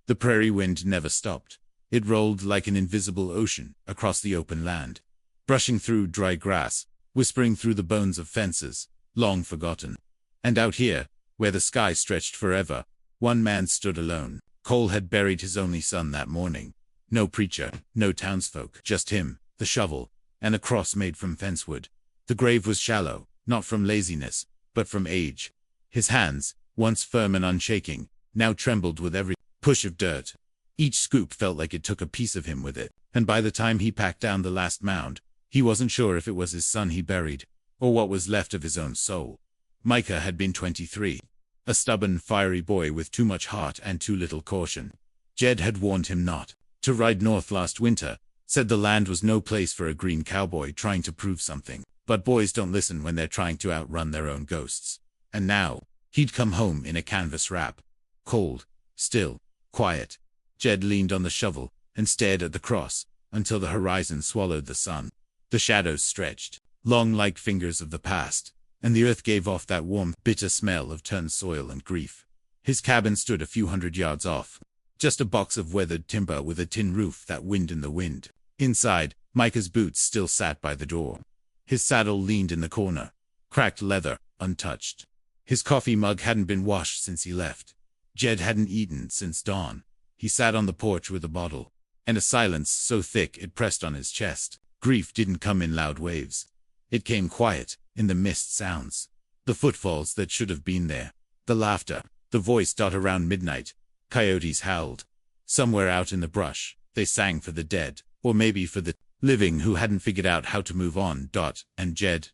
The prairie wind never stopped. It rolled like an invisible ocean across the open land, brushing through dry grass, whispering through the bones of fences, long forgotten. And out here, where the sky stretched forever, one man stood alone. Cole had buried his only son that morning. No preacher, no townsfolk, just him, the shovel, and a cross made from fencewood. The grave was shallow, not from laziness, but from age. His hands, once firm and unshaking, now trembled with every push of dirt. Each scoop felt like it took a piece of him with it, and by the time he packed down the last mound, he wasn't sure if it was his son he buried, or what was left of his own soul. Micah had been 23. A stubborn, fiery boy with too much heart and too little caution. Jed had warned him not to ride north last winter, said the land was no place for a green cowboy trying to prove something. But boys don't listen when they're trying to outrun their own ghosts. And now, he'd come home in a canvas wrap. Cold, still, quiet. Jed leaned on the shovel and stared at the cross until the horizon swallowed the sun. The shadows stretched, long like fingers of the past, and the earth gave off that warm, bitter smell of turned soil and grief. His cabin stood a few hundred yards off, just a box of weathered timber with a tin roof that whined in the wind. Inside, Micah's boots still sat by the door. His saddle leaned in the corner, cracked leather, untouched. His coffee mug hadn't been washed since he left. Jed hadn't eaten since dawn. He sat on the porch with a bottle, and a silence so thick it pressed on his chest. Grief didn't come in loud waves. It came quiet, in the mist sounds. The footfalls that should have been there. The laughter, the voice. Around midnight, coyotes howled. Somewhere out in the brush, they sang for the dead, or maybe for the living who hadn't figured out how to move on. And Jed,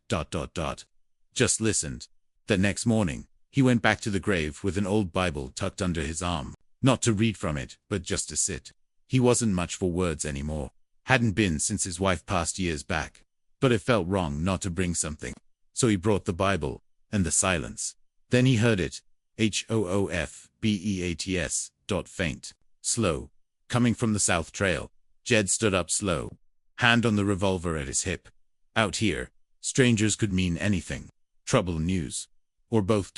just listened. The next morning, he went back to the grave with an old Bible tucked under his arm, not to read from it, but just to sit. He wasn't much for words anymore. Hadn't been since his wife passed years back. But it felt wrong not to bring something. So he brought the Bible, and the silence. Then he heard it. Hoofbeats. Faint. Slow. Coming from the south trail. Jed stood up slow, hand on the revolver at his hip. Out here, strangers could mean anything. Trouble, news. Or both.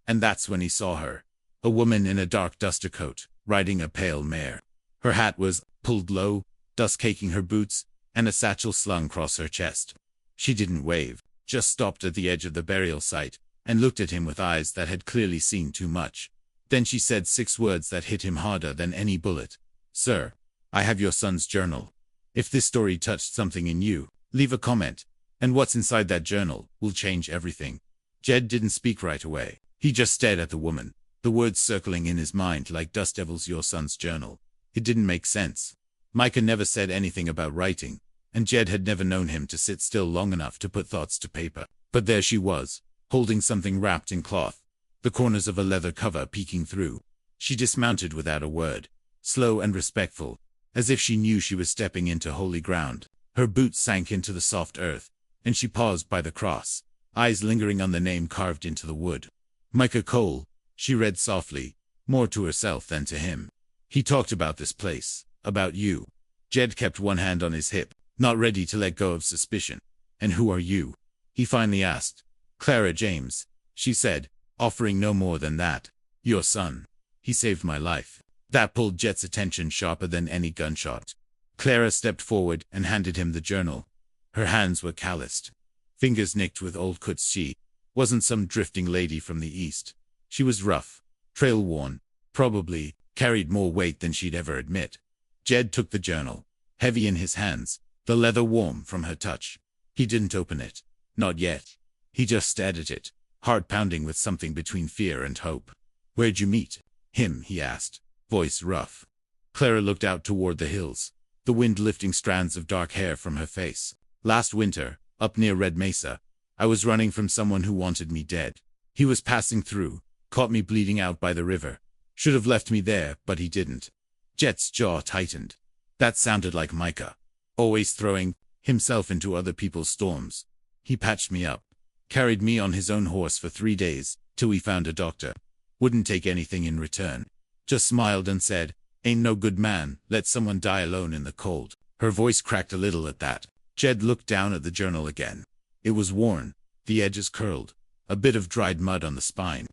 And that's when he saw her. A woman in a dark duster coat, riding a pale mare. Her hat was pulled low, dust caking her boots, and a satchel slung across her chest. She didn't wave, just stopped at the edge of the burial site, and looked at him with eyes that had clearly seen too much. Then she said 6 words that hit him harder than any bullet. "Sir, I have your son's journal. If this story touched something in you, leave a comment, and what's inside that journal will change everything." Jed didn't speak right away. He just stared at the woman, the words circling in his mind like dust devils. "Your son's journal." It didn't make sense. Micah never said anything about writing, and Jed had never known him to sit still long enough to put thoughts to paper. But there she was, holding something wrapped in cloth, the corners of a leather cover peeking through. She dismounted without a word, slow and respectful, as if she knew she was stepping into holy ground. Her boots sank into the soft earth, and she paused by the cross, eyes lingering on the name carved into the wood. "Micah Cole," she read softly, more to herself than to him. "He talked about this place, about you." Jed kept one hand on his hip, not ready to let go of suspicion. "And who are you?" he finally asked. "Clara James," she said, offering no more than that. "Your son. He saved my life." That pulled Jed's attention sharper than any gunshot. Clara stepped forward and handed him the journal. Her hands were calloused, fingers nicked with old cuts. She wasn't some drifting lady from the east. She was rough, trail-worn, probably carried more weight than she'd ever admit. Jed took the journal, heavy in his hands, the leather warm from her touch. He didn't open it. Not yet. He just stared at it, heart pounding with something between fear and hope. "Where'd you meet him?" he asked, voice rough. Clara looked out toward the hills, the wind lifting strands of dark hair from her face. "Last winter, up near Red Mesa. I was running from someone who wanted me dead. He was passing through, caught me bleeding out by the river. Should have left me there, but he didn't." Jet's jaw tightened. That sounded like Micah, always throwing himself into other people's storms. "He patched me up, carried me on his own horse for 3 days, till we found a doctor. Wouldn't take anything in return. Just smiled and said, 'Ain't no good man, let someone die alone in the cold.'" Her voice cracked a little at that. Jed looked down at the journal again. It was worn, the edges curled, a bit of dried mud on the spine.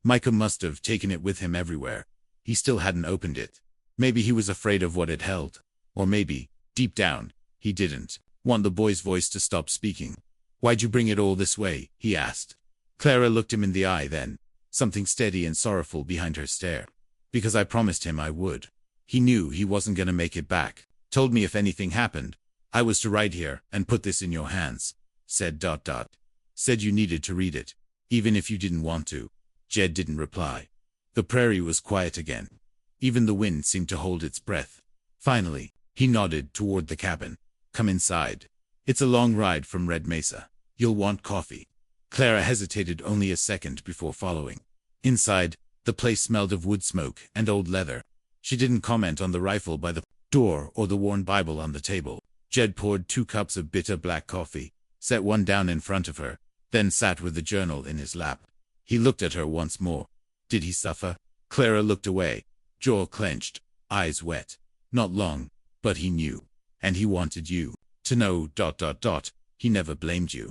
Micah must have taken it with him everywhere. He still hadn't opened it. Maybe he was afraid of what it held. Or maybe, deep down, he didn't want the boy's voice to stop speaking. "Why'd you bring it all this way?" he asked. Clara looked him in the eye then, something steady and sorrowful behind her stare. "Because I promised him I would. He knew he wasn't gonna make it back. Told me if anything happened, I was to write here and put this in your hands. Said ... Said you needed to read it, even if you didn't want to." Jed didn't reply. The prairie was quiet again. Even the wind seemed to hold its breath. Finally, he nodded toward the cabin. "Come inside. It's a long ride from Red Mesa. You'll want coffee." Clara hesitated only a second before following. Inside, the place smelled of wood smoke and old leather. She didn't comment on the rifle by the door or the worn Bible on the table. Jed poured 2 cups of bitter black coffee, set one down in front of her, then sat with the journal in his lap. He looked at her once more. Did he suffer? Clara looked away, jaw clenched, eyes wet. Not long, but he knew. And he wanted you to know ... He never blamed you.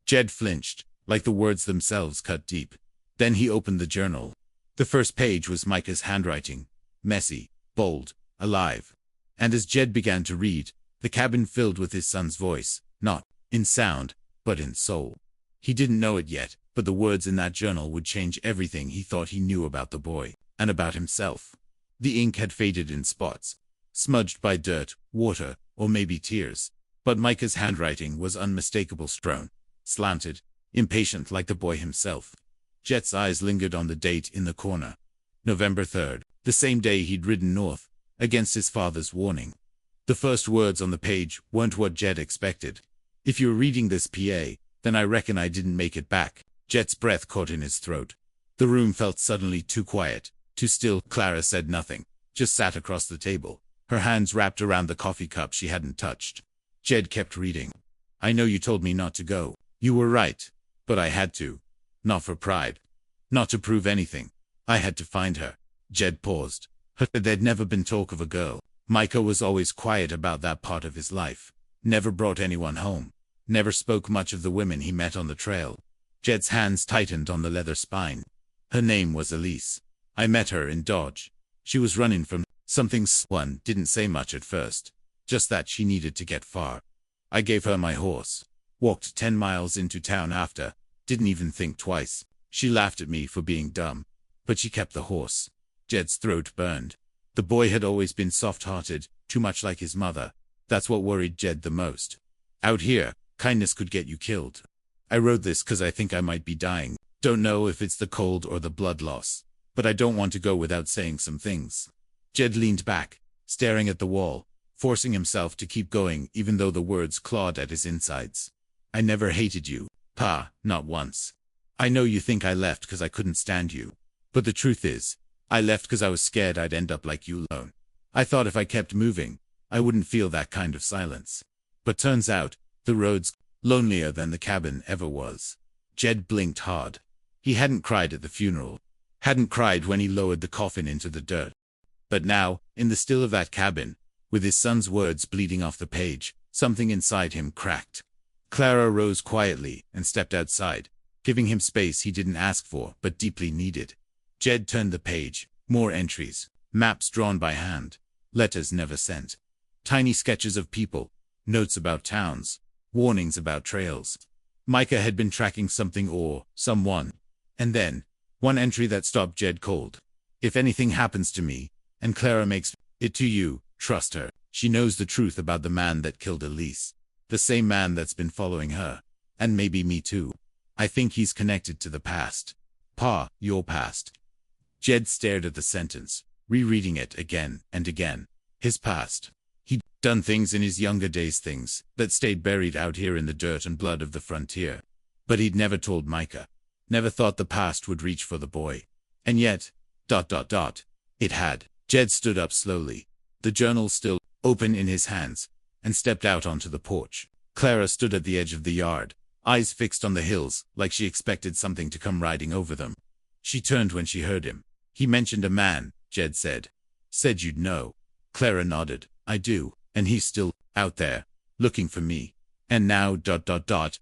Jed flinched, like the words themselves cut deep. Then he opened the journal. The first page was Micah's handwriting. Messy, bold, alive. And as Jed began to read, the cabin filled with his son's voice, not in sound, but in soul. He didn't know it yet, but the words in that journal would change everything he thought he knew about the boy, and about himself. The ink had faded in spots, smudged by dirt, water, or maybe tears. But Micah's handwriting was unmistakable, strong, slanted, impatient like the boy himself. Jed's eyes lingered on the date in the corner. November 3rd, the same day he'd ridden north, against his father's warning. The first words on the page weren't what Jed expected. "If you're reading this, PA, then I reckon I didn't make it back." Jed's breath caught in his throat. The room felt suddenly too quiet, too still. Clara said nothing, just sat across the table, her hands wrapped around the coffee cup she hadn't touched. Jed kept reading. "I know you told me not to go. You were right. But I had to. Not for pride. Not to prove anything. I had to find her." Jed paused. There'd never been talk of a girl. Micah was always quiet about that part of his life. Never brought anyone home. Never spoke much of the women he met on the trail. Jed's hands tightened on the leather spine. "Her name was Elise. I met her in Dodge. She was running from something. One didn't say much at first. Just that she needed to get far. I gave her my horse. Walked 10 miles into town after. Didn't even think twice. She laughed at me for being dumb. But she kept the horse." Jed's throat burned. The boy had always been soft-hearted, too much like his mother. That's what worried Jed the most. "Out here, kindness could get you killed. I wrote this because I think I might be dying. Don't know if it's the cold or the blood loss. But I don't want to go without saying some things." Jed leaned back, staring at the wall, forcing himself to keep going even though the words clawed at his insides. "I never hated you, Pa, not once. I know you think I left because I couldn't stand you. But the truth is, I left because I was scared I'd end up like you alone. I thought if I kept moving, I wouldn't feel that kind of silence. But turns out, the road's lonelier than the cabin ever was." Jed blinked hard. He hadn't cried at the funeral. Hadn't cried when he lowered the coffin into the dirt. But now, in the still of that cabin, with his son's words bleeding off the page, something inside him cracked. Clara rose quietly and stepped outside, giving him space he didn't ask for but deeply needed. Jed turned the page. More entries. Maps drawn by hand. Letters never sent. Tiny sketches of people. Notes about towns. Warnings about trails. Micah had been tracking something or someone. And then, one entry that stopped Jed cold. "If anything happens to me, and Clara makes it to you, trust her. She knows the truth about the man that killed Elise. The same man that's been following her. And maybe me too. I think he's connected to the past. Pa, your past." Jed stared at the sentence, rereading it again and again. His past. He'd done things in his younger days, things that stayed buried out here in the dirt and blood of the frontier. But he'd never told Micah. Never thought the past would reach for the boy. And yet, ... it had. Jed stood up slowly, the journal still open in his hands, and stepped out onto the porch. Clara stood at the edge of the yard, eyes fixed on the hills, like she expected something to come riding over them. She turned when she heard him. "He mentioned a man," Jed said. "Said you'd know." Clara nodded. "I do, and he's still out there, looking for me. And now ...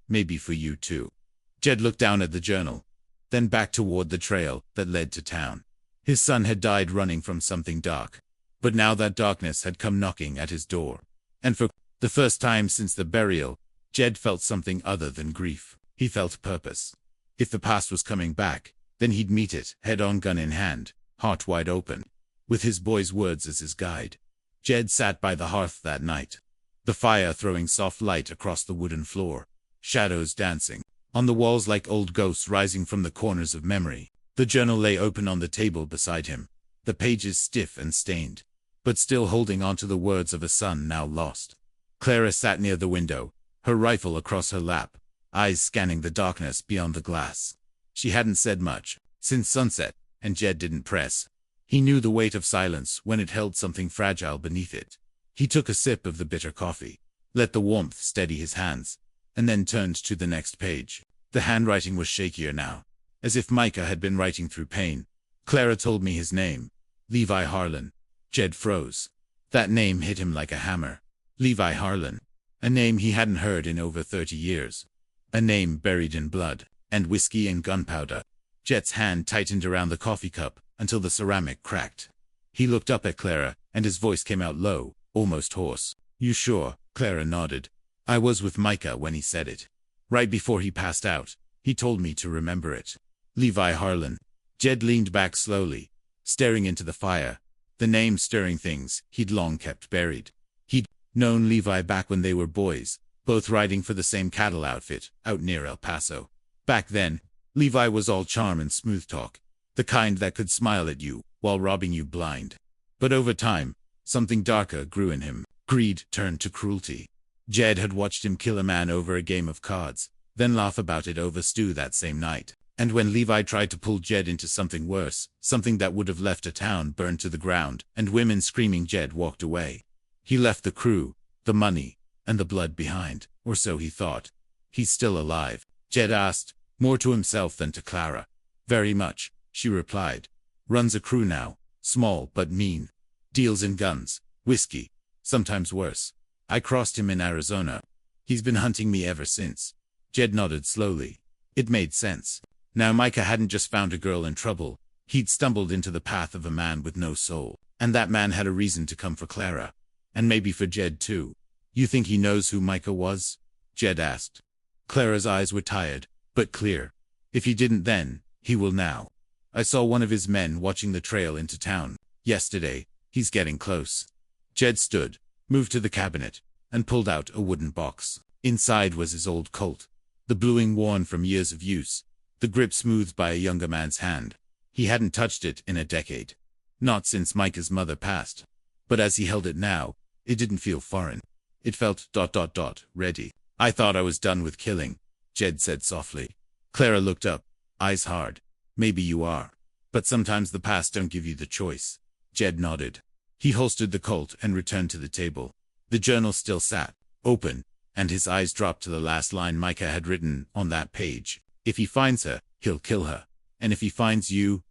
maybe for you too." Jed looked down at the journal, then back toward the trail that led to town. His son had died running from something dark. But now that darkness had come knocking at his door. And for the first time since the burial, Jed felt something other than grief. He felt purpose. If the past was coming back, then he'd meet it, head-on, gun in hand, heart wide open, with his boy's words as his guide. Jed sat by the hearth that night, the fire throwing soft light across the wooden floor, shadows dancing on the walls like old ghosts rising from the corners of memory. The journal lay open on the table beside him, the pages stiff and stained, but still holding on to the words of a son now lost. Clara sat near the window, her rifle across her lap, eyes scanning the darkness beyond the glass. She hadn't said much since sunset, and Jed didn't press. He knew the weight of silence when it held something fragile beneath it. He took a sip of the bitter coffee, let the warmth steady his hands, and then turned to the next page. The handwriting was shakier now, as if Micah had been writing through pain. Clara told me his name, Levi Harlan. Jed froze. That name hit him like a hammer. Levi Harlan. A name he hadn't heard in over 30 years. A name buried in blood, and whiskey and gunpowder. Jed's hand tightened around the coffee cup until the ceramic cracked. He looked up at Clara, and his voice came out low, almost hoarse. "You sure?" Clara nodded. "I was with Micah when he said it. Right before he passed out, he told me to remember it. Levi Harlan." Jed leaned back slowly, staring into the fire, the name stirring things he'd long kept buried. He'd known Levi back when they were boys, both riding for the same cattle outfit out near El Paso. Back then, Levi was all charm and smooth talk, the kind that could smile at you while robbing you blind. But over time, something darker grew in him. Greed turned to cruelty. Jed had watched him kill a man over a game of cards, then laugh about it over stew that same night. And when Levi tried to pull Jed into something worse, something that would have left a town burned to the ground, and women screaming, Jed walked away. He left the crew, the money, and the blood behind, or so he thought. "He's still alive?" Jed asked, more to himself than to Clara. "Very much," she replied. "Runs a crew now, small but mean. Deals in guns, whiskey, sometimes worse. I crossed him in Arizona. He's been hunting me ever since." Jed nodded slowly. It made sense. Now Micah hadn't just found a girl in trouble. He'd stumbled into the path of a man with no soul. And that man had a reason to come for Clara. And maybe for Jed too. "You think he knows who Micah was?" Jed asked. Clara's eyes were tired, but clear. "If he didn't then, he will now. I saw one of his men watching the trail into town yesterday. He's getting close." Jed stood, moved to the cabinet, and pulled out a wooden box. Inside was his old Colt, the bluing worn from years of use, the grip smoothed by a younger man's hand. He hadn't touched it in a decade. Not since Micah's mother passed. But as he held it now, it didn't feel foreign. It felt ... ready. "I thought I was done with killing," Jed said softly. Clara looked up, eyes hard. "Maybe you are. But sometimes the past don't give you the choice." Jed nodded. He holstered the Colt and returned to the table. The journal still sat, open, and his eyes dropped to the last line Micah had written on that page. "If he finds her, he'll kill her. And if he finds you,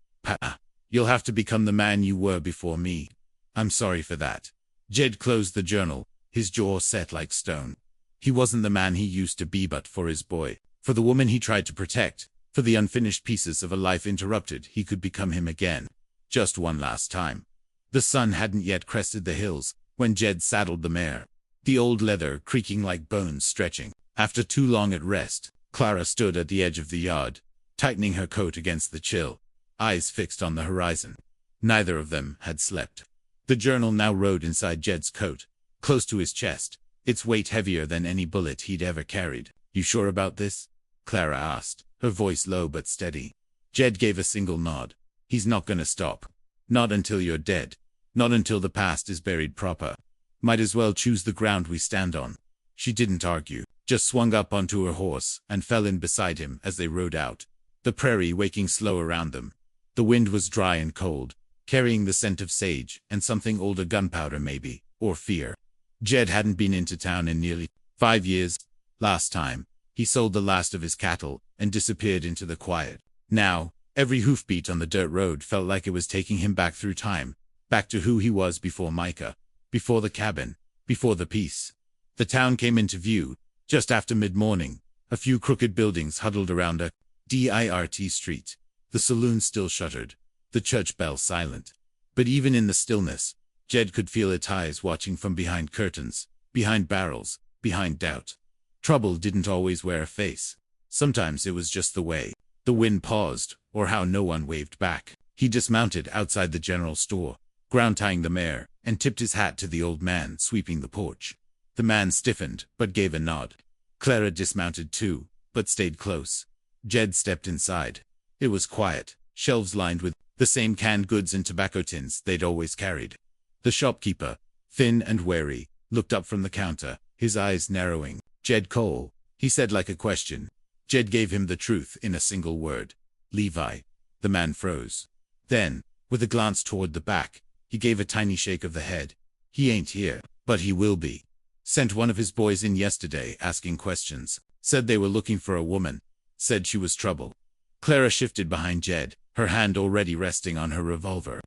you'll have to become the man you were before me. I'm sorry for that." Jed closed the journal, his jaw set like stone. He wasn't the man he used to be, but for his boy, for the woman he tried to protect, for the unfinished pieces of a life interrupted, he could become him again. Just one last time. The sun hadn't yet crested the hills when Jed saddled the mare, the old leather creaking like bones stretching. After too long at rest, Clara stood at the edge of the yard, tightening her coat against the chill, eyes fixed on the horizon. Neither of them had slept. The journal now rode inside Jed's coat, close to his chest, its weight heavier than any bullet he'd ever carried. "You sure about this?" Clara asked, her voice low but steady. Jed gave a single nod. "He's not gonna stop. Not until you're dead. Not until the past is buried proper. Might as well choose the ground we stand on." She didn't argue, just swung up onto her horse and fell in beside him as they rode out, the prairie waking slow around them. The wind was dry and cold, carrying the scent of sage and something older, gunpowder maybe, or fear. Jed hadn't been into town in nearly 5 years. Last time, he sold the last of his cattle and disappeared into the quiet. Now, every hoofbeat on the dirt road felt like it was taking him back through time, back to who he was before Micah, before the cabin, before the peace. The town came into view just after mid-morning, a few crooked buildings huddled around a dirt street, the saloon still shuttered, the church bell silent. But even in the stillness, Jed could feel its eyes watching from behind curtains, behind barrels, behind doubt. Trouble didn't always wear a face. Sometimes it was just the way the wind paused, or how no one waved back. He dismounted outside the general store, ground-tying the mare, and tipped his hat to the old man sweeping the porch. The man stiffened, but gave a nod. Clara dismounted too, but stayed close. Jed stepped inside. It was quiet, shelves lined with the same canned goods and tobacco tins they'd always carried. The shopkeeper, thin and wary, looked up from the counter, his eyes narrowing. "Jed Cole," he said like a question. Jed gave him the truth in a single word. "Levi." The man froze. Then, with a glance toward the back, he gave a tiny shake of the head. "He ain't here, but he will be. Sent one of his boys in yesterday asking questions. Said they were looking for a woman. Said she was trouble." Clara shifted behind Jed, her hand already resting on her revolver.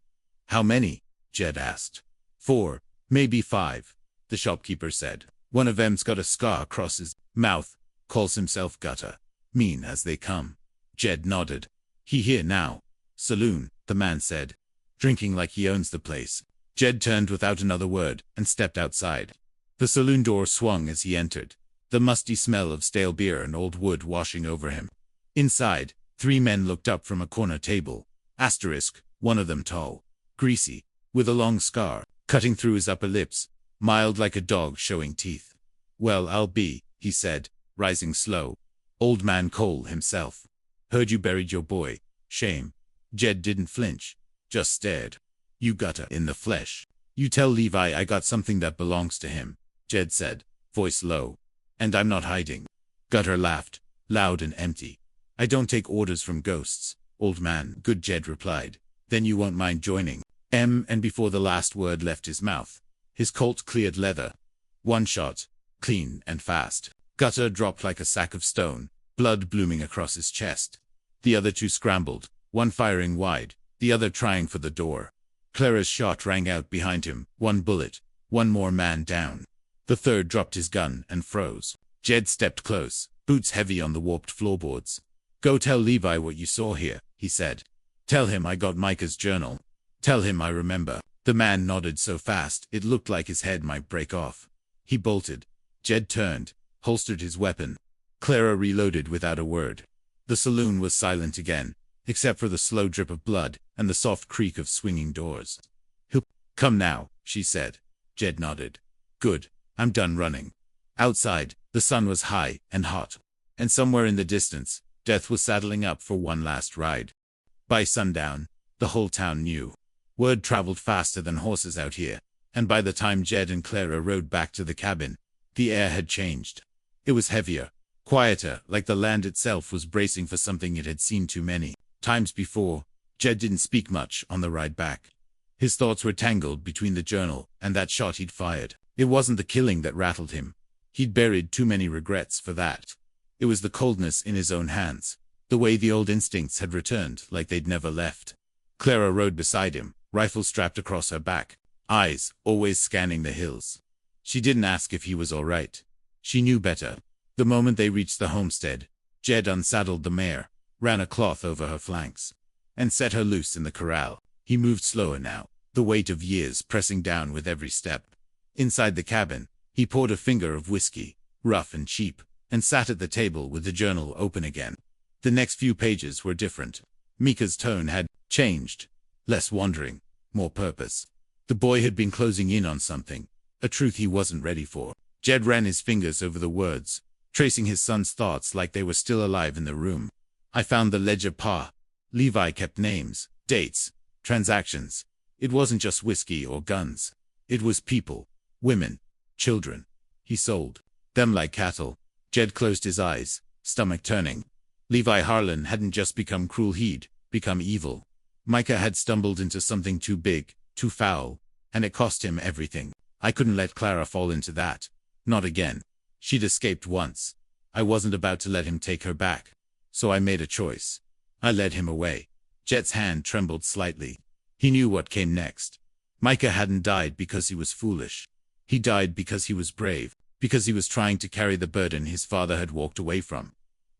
"How many?" Jed asked. "4, maybe 5, the shopkeeper said. "One of them's got a scar across his mouth, calls himself Gutter. Mean as they come." Jed nodded. "He here now." "Saloon," the man said. "Drinking like he owns the place." Jed turned without another word and stepped outside. The saloon door swung as he entered, the musty smell of stale beer and old wood washing over him. Inside, 3 men looked up from a corner table. One of them tall, greasy, with a long scar cutting through his upper lips, mild like a dog showing teeth. "Well, I'll be," he said, rising slow. "Old man Cole himself. Heard you buried your boy. Shame." Jed didn't flinch, just stared. "You Gutter in the flesh. You tell Levi I got something that belongs to him," Jed said, voice low. "And I'm not hiding." Gutter laughed, loud and empty. "I don't take orders from ghosts, old man." "Good," Jed replied. "Then you won't mind joining." And before the last word left his mouth, his Colt cleared leather. One shot, clean and fast. Gutter dropped like a sack of stone, blood blooming across his chest. The other 2 scrambled, one firing wide, the other trying for the door. Clara's shot rang out behind him, 1 bullet, 1 more man down. The third dropped his gun and froze. Jed stepped close, boots heavy on the warped floorboards. "Go tell Levi what you saw here," he said. "Tell him I got Micah's journal. Tell him I remember." The man nodded so fast it looked like his head might break off. He bolted. Jed turned, holstered his weapon. Clara reloaded without a word. The saloon was silent again, except for the slow drip of blood and the soft creak of swinging doors. "He'll come now," she said. Jed nodded. "Good. I'm done running." Outside, the sun was high and hot, and somewhere in the distance, death was saddling up for one last ride. By sundown, the whole town knew. Word traveled faster than horses out here, and by the time Jed and Clara rode back to the cabin, the air had changed. It was heavier, quieter, like the land itself was bracing for something it had seen too many times before. Jed didn't speak much on the ride back. His thoughts were tangled between the journal and that shot he'd fired. It wasn't the killing that rattled him. He'd buried too many regrets for that. It was the coldness in his own hands, the way the old instincts had returned like they'd never left. Clara rode beside him, rifle strapped across her back, eyes always scanning the hills. She didn't ask if he was all right. She knew better. The moment they reached the homestead, Jed unsaddled the mare, ran a cloth over her flanks, and set her loose in the corral. He moved slower now, the weight of years pressing down with every step. Inside the cabin, he poured a finger of whiskey, rough and cheap, and sat at the table with the journal open again. The next few pages were different. Micah's tone had changed. Less wandering, more purpose. The boy had been closing in on something, a truth he wasn't ready for. Jed ran his fingers over the words, tracing his son's thoughts like they were still alive in the room. "I found the ledger, Pa." Levi kept names, dates, transactions. It wasn't just whiskey or guns. It was people, women, children. He sold them like cattle. Jed closed his eyes, stomach turning. Levi Harlan hadn't just become cruel, he'd become evil. Micah had stumbled into something too big, too foul, and it cost him everything. I couldn't let Clara fall into that. Not again. She'd escaped once. I wasn't about to let him take her back. So I made a choice. I led him away. Jed's hand trembled slightly. He knew what came next. Micah hadn't died because he was foolish. He died because he was brave, because he was trying to carry the burden his father had walked away from.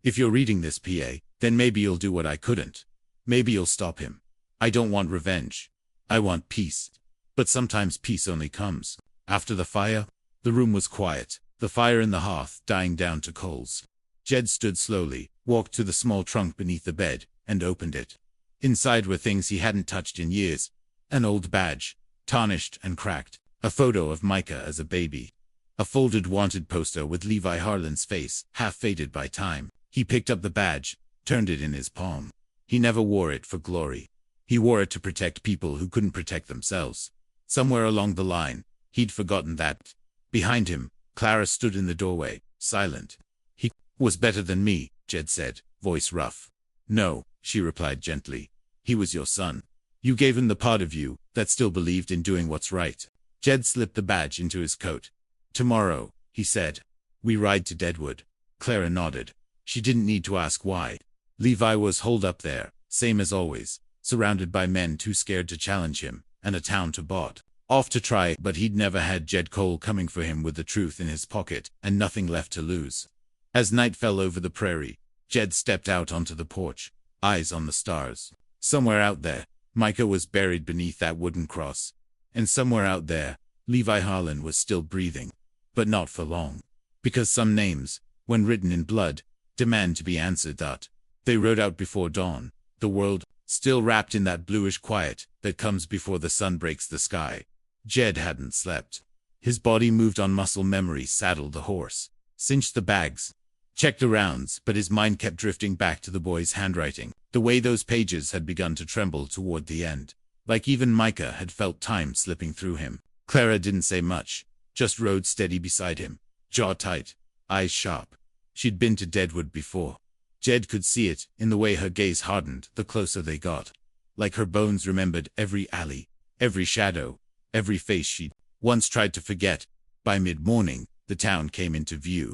If you're reading this, PA, then maybe you'll do what I couldn't. Maybe you'll stop him. I don't want revenge. I want peace. But sometimes peace only comes after the fire. The room was quiet, the fire in the hearth dying down to coals. Jed stood slowly, walked to the small trunk beneath the bed, and opened it. Inside were things he hadn't touched in years. An old badge, tarnished and cracked. A photo of Micah as a baby. A folded wanted poster with Levi Harlan's face, half faded by time. He picked up the badge, turned it in his palm. He never wore it for glory. He wore it to protect people who couldn't protect themselves. Somewhere along the line, he'd forgotten that. Behind him, Clara stood in the doorway, silent. He was better than me, Jed said, voice rough. No, she replied gently. He was your son. You gave him the part of you that still believed in doing what's right. Jed slipped the badge into his coat. Tomorrow, he said. We ride to Deadwood. Clara nodded. She didn't need to ask why. Levi was holed up there, same as always, surrounded by men too scared to challenge him, and a town to bot. Off to try, but he'd never had Jed Cole coming for him with the truth in his pocket, and nothing left to lose. As night fell over the prairie, Jed stepped out onto the porch, eyes on the stars. Somewhere out there, Micah was buried beneath that wooden cross. And somewhere out there, Levi Harlan was still breathing. But not for long. Because some names, when written in blood, demand to be answered that. They rode out before dawn, the world, still wrapped in that bluish quiet that comes before the sun breaks the sky. Jed hadn't slept. His body moved on muscle memory, saddled the horse, cinched the bags, checked the rounds, but his mind kept drifting back to the boy's handwriting, the way those pages had begun to tremble toward the end. Like even Micah had felt time slipping through him. Clara didn't say much, just rode steady beside him, jaw tight, eyes sharp. She'd been to Deadwood before. Jed could see it in the way her gaze hardened the closer they got. Like her bones remembered every alley, every shadow, every face she'd once tried to forget. By mid-morning, the town came into view.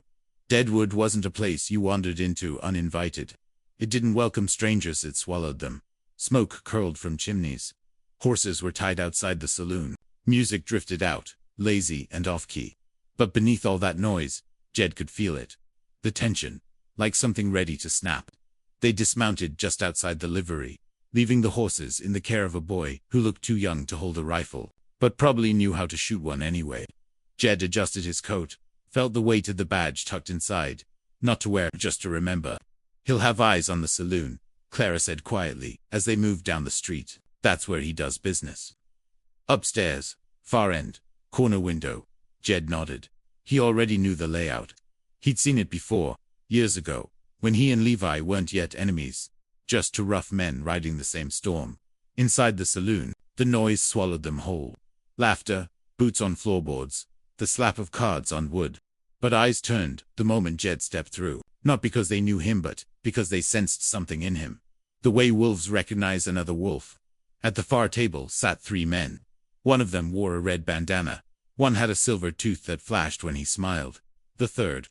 Deadwood wasn't a place you wandered into uninvited. It didn't welcome strangers, it swallowed them. Smoke curled from chimneys. Horses were tied outside the saloon. Music drifted out, lazy and off-key. But beneath all that noise, Jed could feel it. The tension, like something ready to snap. They dismounted just outside the livery, leaving the horses in the care of a boy who looked too young to hold a rifle, but probably knew how to shoot one anyway. Jed adjusted his coat, felt the weight of the badge tucked inside. Not to wear, just to remember. He'll have eyes on the saloon, Clara said quietly, as they moved down the street. That's where he does business. Upstairs, far end, corner window. Jed nodded. He already knew the layout. He'd seen it before, years ago, when he and Levi weren't yet enemies, just two rough men riding the same storm. Inside the saloon, the noise swallowed them whole. Laughter, boots on floorboards, the slap of cards on wood. But eyes turned the moment Jed stepped through, not because they knew him but because they sensed something in him. The way wolves recognize another wolf. At the far table sat three men. One of them wore a red bandana. One had a silver tooth that flashed when he smiled. The third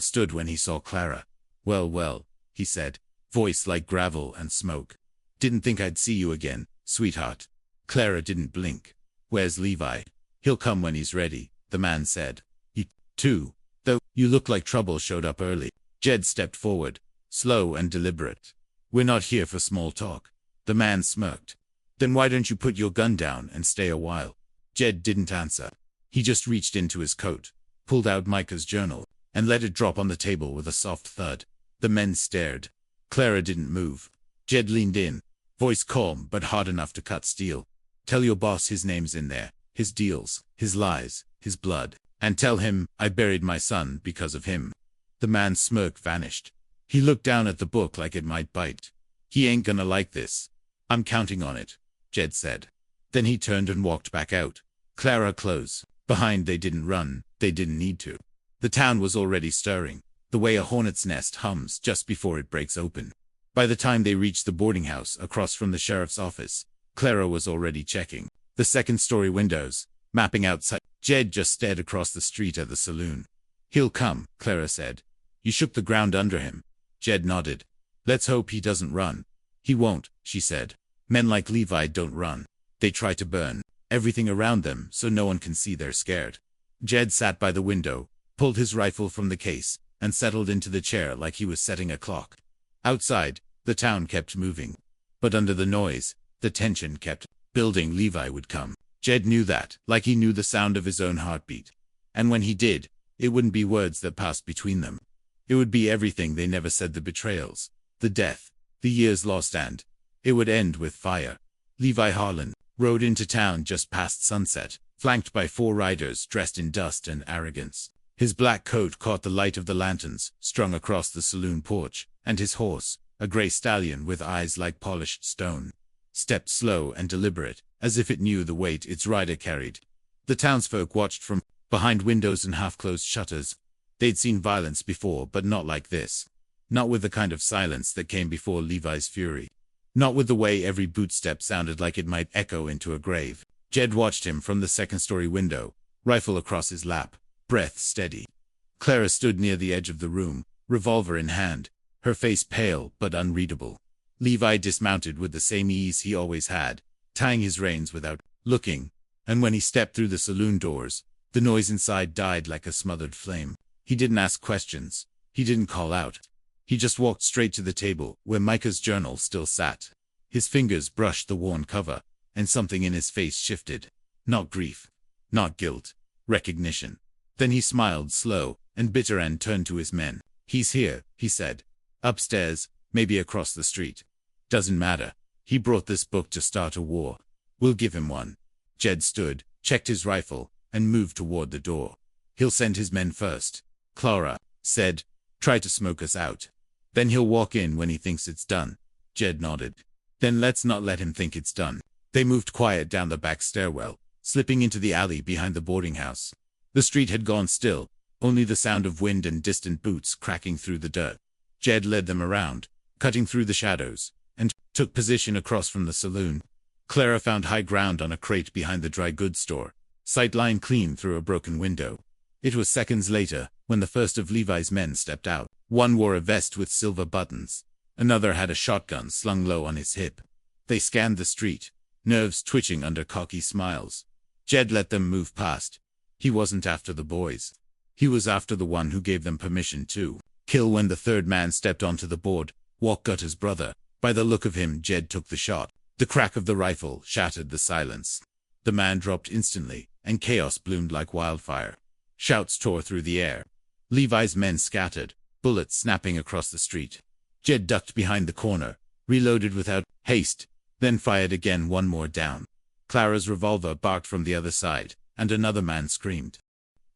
stood when he saw Clara. Well, well, he said, voice like gravel and smoke. Didn't think I'd see you again, sweetheart. Clara didn't blink. Where's Levi? He'll come when he's ready, the man said. He, too, though, you look like trouble showed up early. Jed stepped forward, slow and deliberate. We're not here for small talk. The man smirked. Then why don't you put your gun down and stay a while? Jed didn't answer. He just reached into his coat, pulled out Micah's journal, and let it drop on the table with a soft thud. The men stared. Clara didn't move. Jed leaned in, voice calm but hard enough to cut steel. Tell your boss his name's in there, his deals, his lies, his blood, and tell him I buried my son because of him. The man's smirk vanished. He looked down at the book like it might bite. He ain't gonna like this. I'm counting on it, Jed said. Then he turned and walked back out. Clara close. Behind they didn't run, they didn't need to. The town was already stirring, the way a hornet's nest hums just before it breaks open. By the time they reached the boarding house across from the sheriff's office, Clara was already checking the second-story windows, mapping outside. Jed just stared across the street at the saloon. He'll come, Clara said. You shook the ground under him. Jed nodded. Let's hope he doesn't run. He won't, she said. Men like Levi don't run. They try to burn everything around them so no one can see they're scared. Jed sat by the window, pulled his rifle from the case, and settled into the chair like he was setting a clock. Outside, the town kept moving. But under the noise, the tension kept building. Levi would come. Jed knew that, like he knew the sound of his own heartbeat. And when he did, it wouldn't be words that passed between them. It would be everything they never said, the betrayals, the death, the years lost, and it would end with fire. Levi Harlan rode into town just past sunset, flanked by 4 riders dressed in dust and arrogance. His black coat caught the light of the lanterns strung across the saloon porch, and his horse, a gray stallion with eyes like polished stone, stepped slow and deliberate, as if it knew the weight its rider carried. The townsfolk watched from behind windows and half-closed shutters. They'd seen violence before, but not like this. Not with the kind of silence that came before Levi's fury. Not with the way every bootstep sounded like it might echo into a grave. Jed watched him from the second-story window, rifle across his lap, breath steady. Clara stood near the edge of the room, revolver in hand, her face pale but unreadable. Levi dismounted with the same ease he always had, tying his reins without looking, and when he stepped through the saloon doors, the noise inside died like a smothered flame. He didn't ask questions. He didn't call out. He just walked straight to the table where Micah's journal still sat. His fingers brushed the worn cover, and something in his face shifted. Not grief. Not guilt. Recognition. Then he smiled slow and bitter and turned to his men. "He's here," he said. "Upstairs, maybe across the street. Doesn't matter. He brought this book to start a war. We'll give him one." Jed stood, checked his rifle, and moved toward the door. "He'll send his men first," Clara said. "Try to smoke us out. Then he'll walk in when he thinks it's done." Jed nodded. "Then let's not let him think it's done." They moved quiet down the back stairwell, slipping into the alley behind the boarding house. The street had gone still, only the sound of wind and distant boots cracking through the dirt. Jed led them around, cutting through the shadows, and took position across from the saloon. Clara found high ground on a crate behind the dry goods store, sightline clean through a broken window. It was seconds later when the first of Levi's men stepped out. One wore a vest with silver buttons. Another had a shotgun slung low on his hip. They scanned the street, nerves twitching under cocky smiles. Jed let them move past. He wasn't after the boys. He was after the one who gave them permission to kill. When the third man stepped onto the board, walked Gutter's brother. By the look of him, Jed took the shot. The crack of the rifle shattered the silence. The man dropped instantly, and chaos bloomed like wildfire. Shouts tore through the air. Levi's men scattered, bullets snapping across the street. Jed ducked behind the corner, reloaded without haste, then fired again, one more down. Clara's revolver barked from the other side, and another man screamed.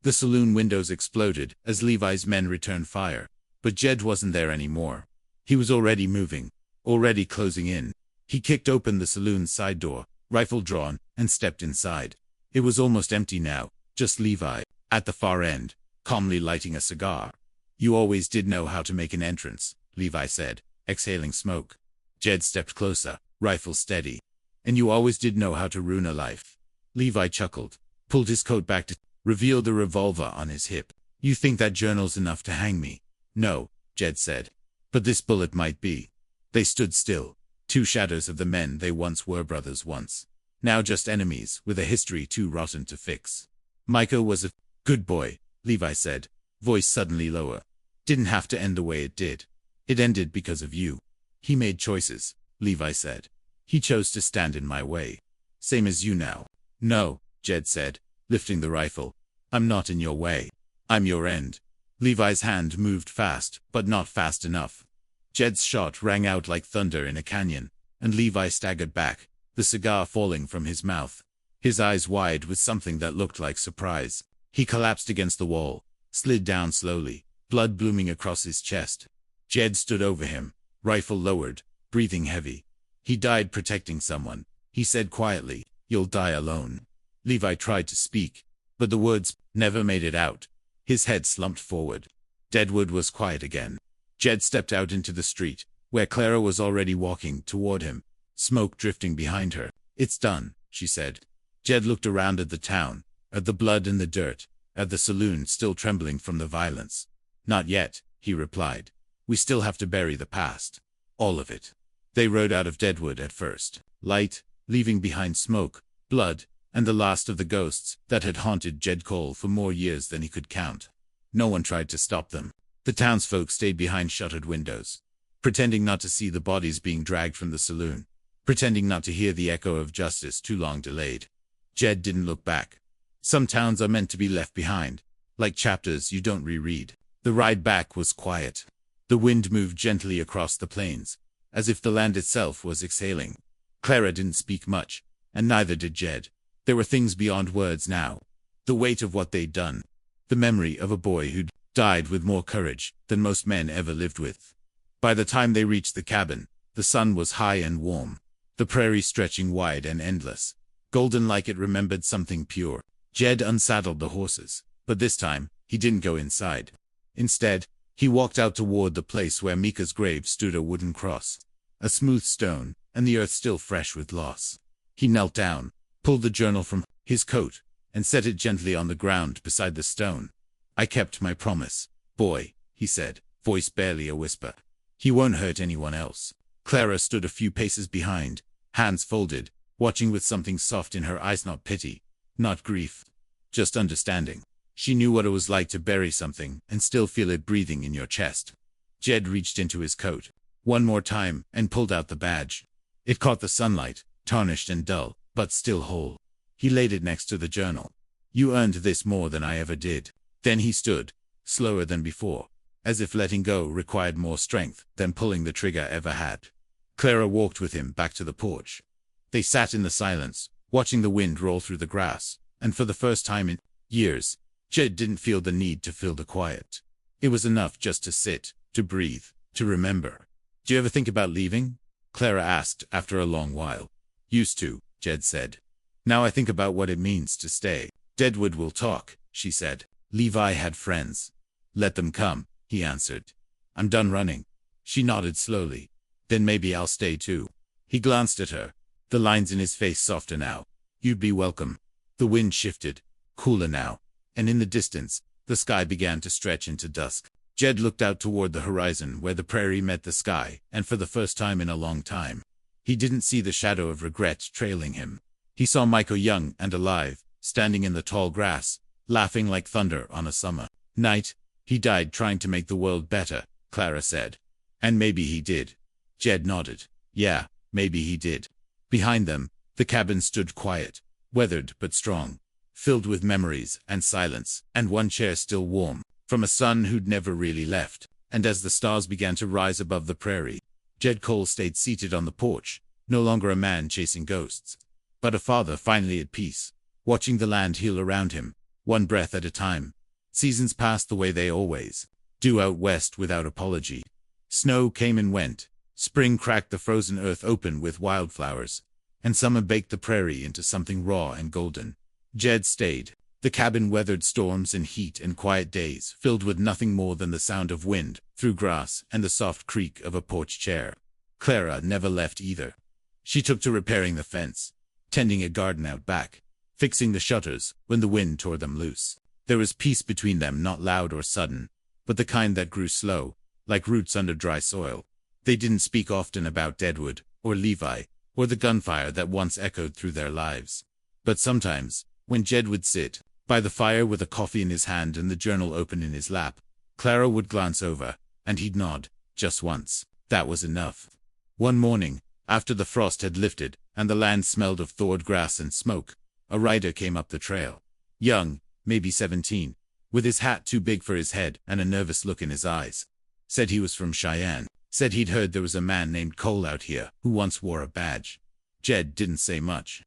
The saloon windows exploded as Levi's men returned fire, but Jed wasn't there anymore. He was already moving, already closing in. He kicked open the saloon's side door, rifle drawn, and stepped inside. It was almost empty now, just Levi, at the far end, calmly lighting a cigar. "You always did know how to make an entrance," Levi said, exhaling smoke. Jed stepped closer, rifle steady. "And you always did know how to ruin a life." Levi chuckled, pulled his coat back to reveal the revolver on his hip. "You think that journal's enough to hang me?" "No," Jed said. "But this bullet might be." They stood still, 2 shadows of the men they once were, brothers once. Now just enemies with a history too rotten to fix. "Micah was a good boy," Levi said, voice suddenly lower. "Didn't have to end the way it did. It ended because of you." "He made choices," Levi said. "He chose to stand in my way. Same as you now." "No," Jed said, lifting the rifle. "I'm not in your way. I'm your end." Levi's hand moved fast, but not fast enough. Jed's shot rang out like thunder in a canyon, and Levi staggered back, the cigar falling from his mouth. His eyes wide with something that looked like surprise. He collapsed against the wall, slid down slowly, blood blooming across his chest. Jed stood over him, rifle lowered, breathing heavy. "He died protecting someone," he said quietly. "You'll die alone." Levi tried to speak, but the words never made it out. His head slumped forward. Deadwood was quiet again. Jed stepped out into the street, where Clara was already walking toward him, smoke drifting behind her. "It's done," she said. Jed looked around at the town, at the blood and the dirt, at the saloon still trembling from the violence. "Not yet," he replied. "We still have to bury the past. All of it." They rode out of Deadwood at first, light, leaving behind smoke, blood, and the last of the ghosts that had haunted Jed Cole for more years than he could count. No one tried to stop them. The townsfolk stayed behind shuttered windows, pretending not to see the bodies being dragged from the saloon, pretending not to hear the echo of justice too long delayed. Jed didn't look back. Some towns are meant to be left behind, like chapters you don't reread. The ride back was quiet. The wind moved gently across the plains, as if the land itself was exhaling. Clara didn't speak much, and neither did Jed. There were things beyond words now. The weight of what they'd done. The memory of a boy who'd died with more courage than most men ever lived with. By the time they reached the cabin, the sun was high and warm, the prairie stretching wide and endless, golden like it remembered something pure. Jed unsaddled the horses, but this time, he didn't go inside. Instead, he walked out toward the place where Mika's grave stood, a wooden cross, a smooth stone, and the earth still fresh with loss. He knelt down, pulled the journal from his coat, and set it gently on the ground beside the stone. "I kept my promise, boy," he said, voice barely a whisper. "He won't hurt anyone else." Clara stood a few paces behind, hands folded, watching with something soft in her eyes, not pity, not grief, just understanding. She knew what it was like to bury something and still feel it breathing in your chest. Jed reached into his coat one more time and pulled out the badge. It caught the sunlight, tarnished and dull, but still whole. He laid it next to the journal. "You earned this more than I ever did." Then he stood, slower than before, as if letting go required more strength than pulling the trigger ever had. Clara walked with him back to the porch. They sat in the silence, watching the wind roll through the grass, and for the first time in years, Jed didn't feel the need to fill the quiet. It was enough just to sit, to breathe, to remember. "Do you ever think about leaving?" Clara asked after a long while. "Used to," Jed said. "Now I think about what it means to stay." "Deadwood will talk," she said. "Levi had friends." "Let them come," he answered. "I'm done running." She nodded slowly. "Then maybe I'll stay too." He glanced at her, the lines in his face softer now. "You'd be welcome." The wind shifted, cooler now, and in the distance, the sky began to stretch into dusk. Jed looked out toward the horizon where the prairie met the sky, and for the first time in a long time, he didn't see the shadow of regret trailing him. He saw Miko young and alive, standing in the tall grass, laughing like thunder on a summer night. "He died trying to make the world better," Clara said. "And maybe he did." Jed nodded. "Yeah, maybe he did." Behind them, the cabin stood quiet, weathered but strong, filled with memories and silence, and one chair still warm, from a sun who'd never really left. And as the stars began to rise above the prairie, Jed Cole stayed seated on the porch, no longer a man chasing ghosts, but a father finally at peace, watching the land heal around him, one breath at a time. Seasons passed the way they always do out west without apology. Snow came and went. Spring cracked the frozen earth open with wildflowers, and summer baked the prairie into something raw and golden. Jed stayed. The cabin weathered storms and heat and quiet days filled with nothing more than the sound of wind through grass and the soft creak of a porch chair. Clara never left either. She took to repairing the fence, tending a garden out back, fixing the shutters when the wind tore them loose. There was peace between them, not loud or sudden, but the kind that grew slow, like roots under dry soil. They didn't speak often about Deadwood, or Levi, or the gunfire that once echoed through their lives. But sometimes, when Jed would sit by the fire with a coffee in his hand and the journal open in his lap, Clara would glance over, and he'd nod, just once. That was enough. One morning, after the frost had lifted and the land smelled of thawed grass and smoke, a rider came up the trail. Young, maybe 17, with his hat too big for his head and a nervous look in his eyes. Said he was from Cheyenne. Said he'd heard there was a man named Cole out here who once wore a badge. Jed didn't say much.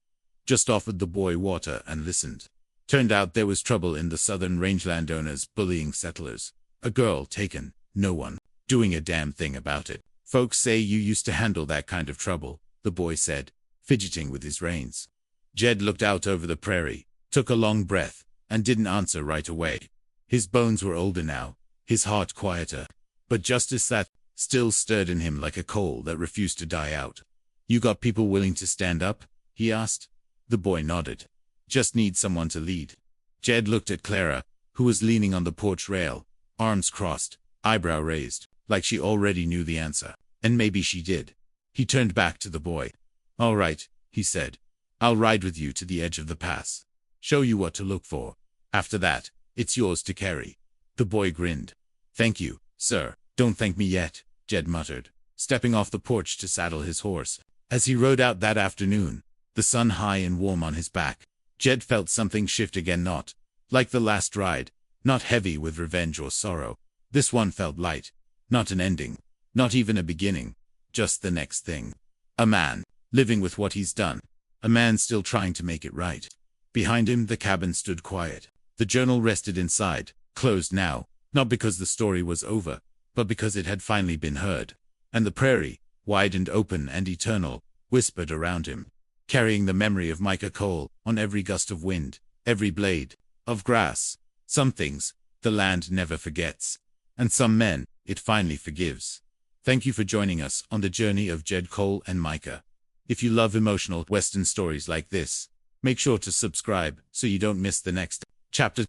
Just offered the boy water and listened. Turned out there was trouble in the southern range, landowners bullying settlers. A girl taken, no one doing a damn thing about it. "Folks say you used to handle that kind of trouble," the boy said, fidgeting with his reins. Jed looked out over the prairie, took a long breath, and didn't answer right away. His bones were older now, his heart quieter, but justice that still stirred in him like a coal that refused to die out. "You got people willing to stand up?" he asked. The boy nodded. "Just need someone to lead." Jed looked at Clara, who was leaning on the porch rail, arms crossed, eyebrow raised, like she already knew the answer. And maybe she did. He turned back to the boy. "All right," he said. "I'll ride with you to the edge of the pass. Show you what to look for. After that, it's yours to carry." The boy grinned. "Thank you, sir." "Don't thank me yet," Jed muttered, stepping off the porch to saddle his horse. As he rode out that afternoon, the sun high and warm on his back, Jed felt something shift again, not like the last ride, not heavy with revenge or sorrow. This one felt light, not an ending, not even a beginning, just the next thing. A man, living with what he's done. A man still trying to make it right. Behind him, the cabin stood quiet. The journal rested inside, closed now, not because the story was over, but because it had finally been heard. And the prairie, wide and open and eternal, whispered around him, carrying the memory of Micah Cole on every gust of wind, every blade of grass. Some things, the land never forgets. And some men, it finally forgives. Thank you for joining us on the journey of Jed Cole and Micah. If you love emotional Western stories like this, make sure to subscribe so you don't miss the next chapter.